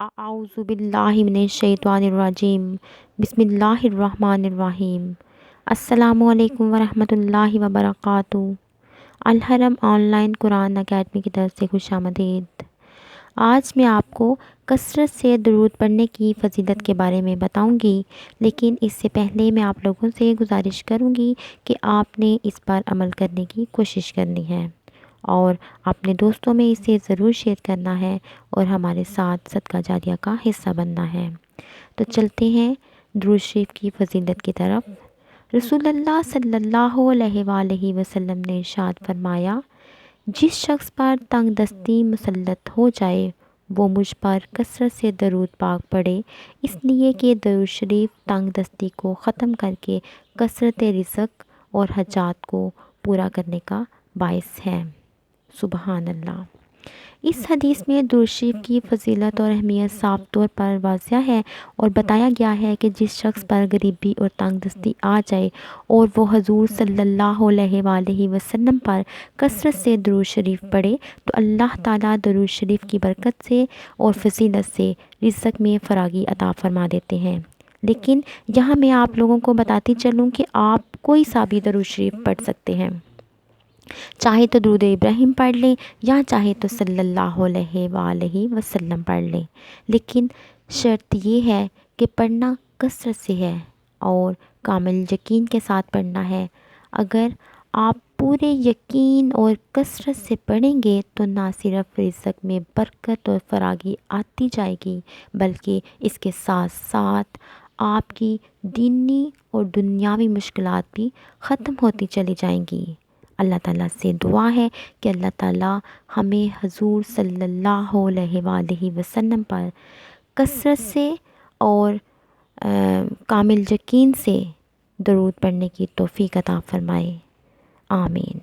اعوذ باللہ من الشیطان الرجیم بسم اللہ الرحمن الرحیم۔ السلام علیکم ورحمۃ اللہ وبرکاتہ۔ الحرم آن لائن قرآن اکیڈمی کی طرف سے خوش آمدید۔ آج میں آپ کو کثرت سے درود پڑھنے کی فضیلت کے بارے میں بتاؤں گی، لیکن اس سے پہلے میں آپ لوگوں سے گزارش کروں گی کہ آپ نے اس پر عمل کرنے کی کوشش کرنی ہے اور اپنے دوستوں میں اسے ضرور شیئر کرنا ہے اور ہمارے ساتھ صدقہ جاریہ کا حصہ بننا ہے۔ تو چلتے ہیں درود شریف کی فضیلت کی طرف۔ رسول اللہ صلی اللہ علیہ وآلہ وسلم نے ارشاد فرمایا، جس شخص پر تنگ دستی مسلط ہو جائے وہ مجھ پر کثرت سے درود پاک پڑھے، اس لیے کہ درود شریف تنگ دستی کو ختم کر کے کثرت رزق اور حاجات کو پورا کرنے کا باعث ہے۔ سبحان اللہ۔ اس حدیث میں درود شریف کی فضیلت اور اہمیت صاف طور پر واضح ہے اور بتایا گیا ہے کہ جس شخص پر غریبی اور تنگ دستی آ جائے اور وہ حضور صلی اللہ علیہ وآلہ وسلم پر کثرت سے درود شریف پڑھے تو اللہ تعالیٰ درود شریف کی برکت سے اور فضیلت سے رزق میں فراگی عطا فرما دیتے ہیں۔ لیکن یہاں میں آپ لوگوں کو بتاتی چلوں کہ آپ کوئی سا بھی درود شریف پڑھ سکتے ہیں، چاہے تو درود ابراہیم پڑھ لیں یا چاہے تو صلی اللہ علیہ وآلہ وسلم پڑھ لیں، لیکن شرط یہ ہے کہ پڑھنا کثرت سے ہے اور کامل یقین کے ساتھ پڑھنا ہے۔ اگر آپ پورے یقین اور کثرت سے پڑھیں گے تو نہ صرف رزق میں برکت اور فراگی آتی جائے گی، بلکہ اس کے ساتھ ساتھ آپ کی دینی اور دنیاوی مشکلات بھی ختم ہوتی چلی جائیں گی۔ اللہ تعالیٰ سے دعا ہے کہ اللہ تعالیٰ ہمیں حضور صلی اللہ علیہ وآلہ وسلم پر کثرت سے اور کامل یقین سے درود پڑھنے کی توفیق عطا فرمائے۔ آمین۔